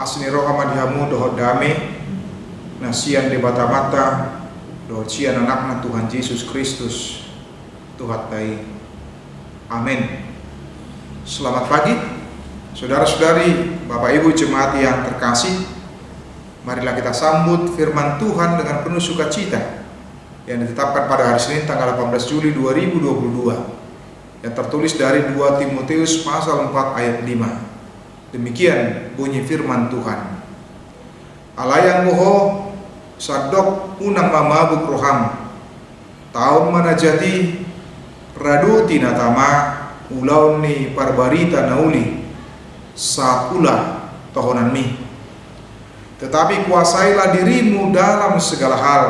Asni rohama dihamu dohot dame nasian de bata-bata dohot sian anakna Tuhan Yesus Kristus Tuhan tai. Amin. Selamat pagi saudara-saudari, Bapak Ibu jemaat yang terkasih. Marilah kita sambut firman Tuhan dengan penuh sukacita yang ditetapkan pada hari Senin tanggal 18 Juli 2022 yang tertulis dari 2 Timotius pasal 4 ayat 5. Demikian bunyi firman Tuhan. Alayang boho sadok unang mamabuk roham tahun mana jati radu tinatama ulau ni parbarita nauli sapula tohonan mi. Tetapi kuasailah dirimu dalam segala hal,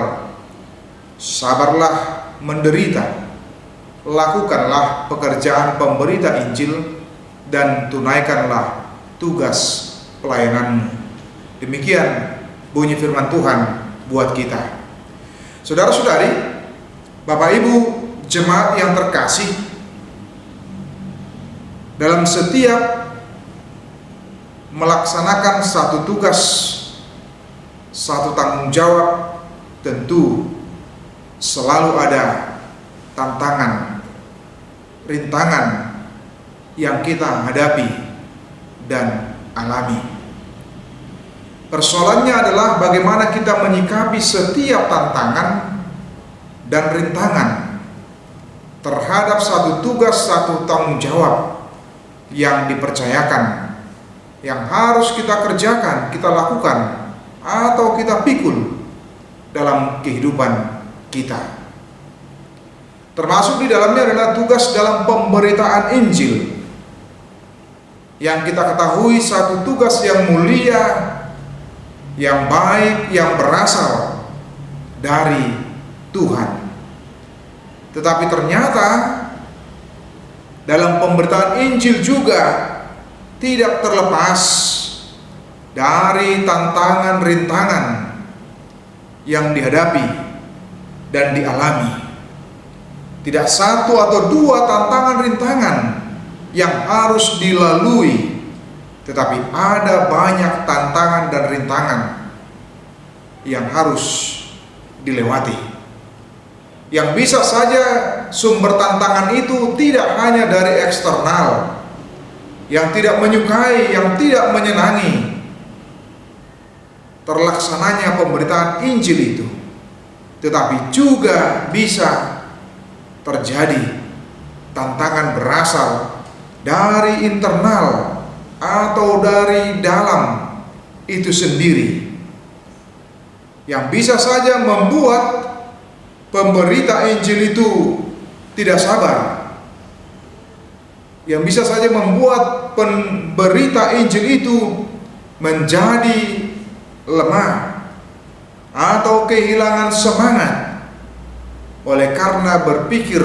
sabarlah menderita, lakukanlah pekerjaan pemberita Injil dan tunaikanlah tugas pelayananmu. Demikian bunyi firman Tuhan buat kita. Saudara-saudari, Bapak Ibu jemaat yang terkasih, dalam setiap melaksanakan satu tugas, satu tanggung jawab, tentu selalu ada tantangan, rintangan yang kita hadapi dan alami. Persoalannya adalah bagaimana kita menyikapi setiap tantangan dan rintangan terhadap satu tugas, satu tanggung jawab yang dipercayakan, yang harus kita kerjakan, kita lakukan, atau kita pikul dalam kehidupan kita. Termasuk di dalamnya adalah tugas dalam pemberitaan Injil, yang kita ketahui satu tugas yang mulia, yang baik, yang berasal dari Tuhan. Tetapi ternyata dalam pemberitaan Injil juga tidak terlepas dari tantangan rintangan yang dihadapi dan dialami. Tidak satu atau dua tantangan rintangan yang harus dilalui, tetapi ada banyak tantangan dan rintangan yang harus dilewati. Yang bisa saja sumber tantangan itu tidak hanya dari eksternal, yang tidak menyukai, yang tidak menyenangi terlaksananya pemberitaan Injil itu, tetapi juga bisa terjadi tantangan berasal dari internal atau dari dalam itu sendiri, yang bisa saja membuat pemberita Injil itu tidak sabar, yang bisa saja membuat pemberita Injil itu menjadi lemah atau kehilangan semangat oleh karena berpikir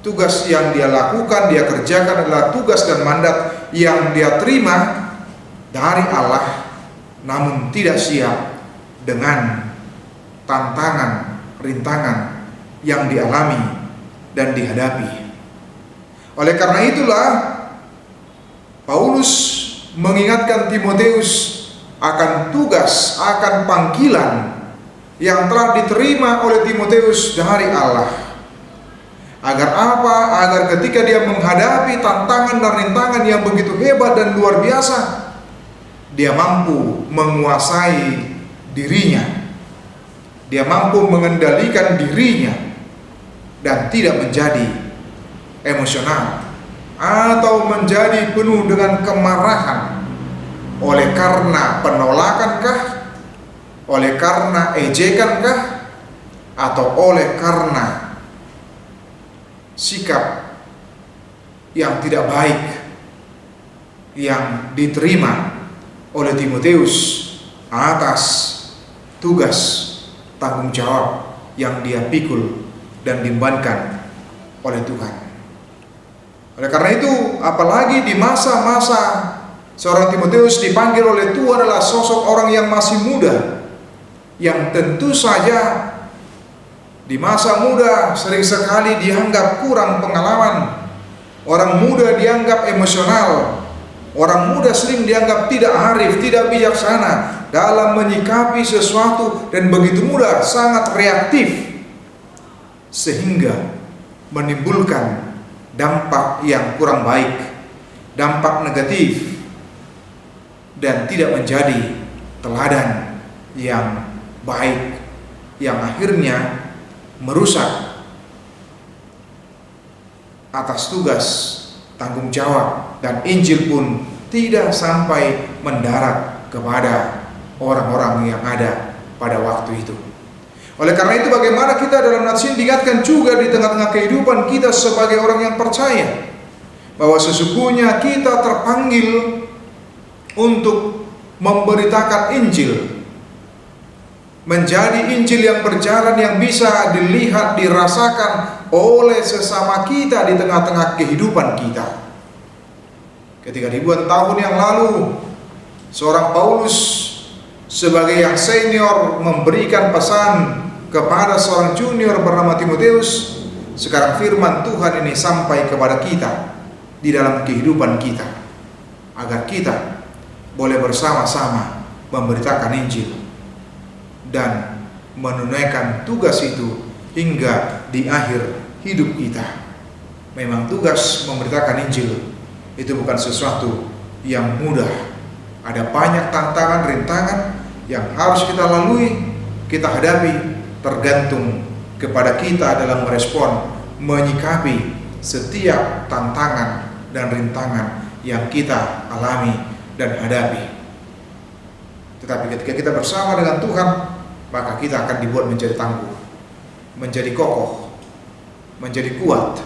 tugas yang dia lakukan, dia kerjakan adalah tugas dan mandat yang dia terima dari Allah, namun tidak siap dengan tantangan, rintangan yang dialami dan dihadapi. Oleh karena itulah Paulus mengingatkan Timotius akan tugas, akan panggilan yang telah diterima oleh Timotius dari Allah. Agar apa? Agar ketika dia menghadapi tantangan dan rintangan yang begitu hebat dan luar biasa, dia mampu menguasai dirinya, dia mampu mengendalikan dirinya, dan tidak menjadi emosional atau menjadi penuh dengan kemarahan oleh karena penolakankah, oleh karena ejekankah, atau oleh karena sikap yang tidak baik yang diterima oleh Timotius atas tugas tanggung jawab yang dia pikul dan diembankan oleh Tuhan. Oleh karena itu, apalagi di masa-masa seorang Timotius dipanggil oleh Tuhan adalah sosok orang yang masih muda, yang tentu saja di masa muda sering sekali dianggap kurang pengalaman. Orang muda dianggap emosional. Orang muda sering dianggap tidak arif, tidak bijaksana dalam menyikapi sesuatu, dan begitu mudah sangat reaktif, sehingga menimbulkan dampak yang kurang baik, dampak negatif, dan tidak menjadi teladan yang baik, yang akhirnya merusak atas tugas tanggung jawab, dan Injil pun tidak sampai mendarat kepada orang-orang yang ada pada waktu itu. Oleh karena itu, bagaimana kita dalam nats ini diingatkan juga di tengah-tengah kehidupan kita sebagai orang yang percaya, bahwa sesungguhnya kita terpanggil untuk memberitakan Injil, menjadi Injil yang berjalan, yang bisa dilihat, dirasakan oleh sesama kita di tengah-tengah kehidupan kita. Ketika ribuan tahun yang lalu seorang Paulus sebagai yang senior memberikan pesan kepada seorang junior bernama Timotius, sekarang firman Tuhan ini sampai kepada kita di dalam kehidupan kita, agar kita boleh bersama-sama memberitakan Injil dan menunaikan tugas itu hingga di akhir hidup kita. Memang tugas memberitakan Injil itu bukan sesuatu yang mudah. Ada banyak tantangan, rintangan yang harus kita lalui, kita hadapi, tergantung kepada kita dalam merespon, menyikapi setiap tantangan dan rintangan yang kita alami dan hadapi. Tetapi ketika kita bersama dengan Tuhan, maka kita akan dibuat menjadi tangguh, menjadi kokoh, menjadi kuat,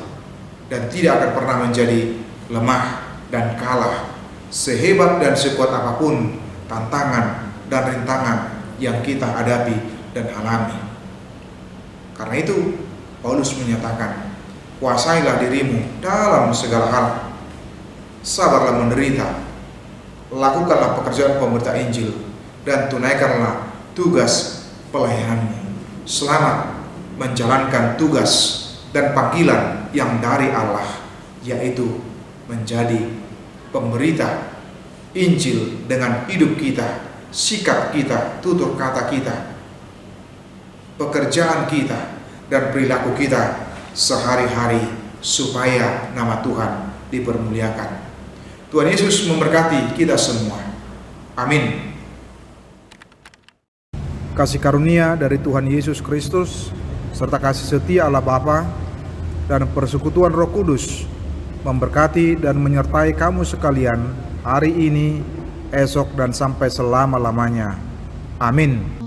dan tidak akan pernah menjadi lemah dan kalah, sehebat dan sekuat apapun tantangan dan rintangan yang kita hadapi dan alami. Karena itu Paulus menyatakan, kuasailah dirimu dalam segala hal, sabarlah menderita, lakukanlah pekerjaan pemberita Injil, dan tunaikanlah tugas pelayananmu. Selamat menjalankan tugas dan panggilan yang dari Allah, yaitu menjadi pemberita Injil dengan hidup kita, sikap kita, tutur kata kita, pekerjaan kita, dan perilaku kita sehari-hari, supaya nama Tuhan dipermuliakan. Tuhan Yesus memberkati kita semua. Amin. Kasih karunia dari Tuhan Yesus Kristus, serta kasih setia Allah Bapa, dan persekutuan Roh Kudus memberkati dan menyertai kamu sekalian hari ini, esok, dan sampai selama-lamanya. Amin.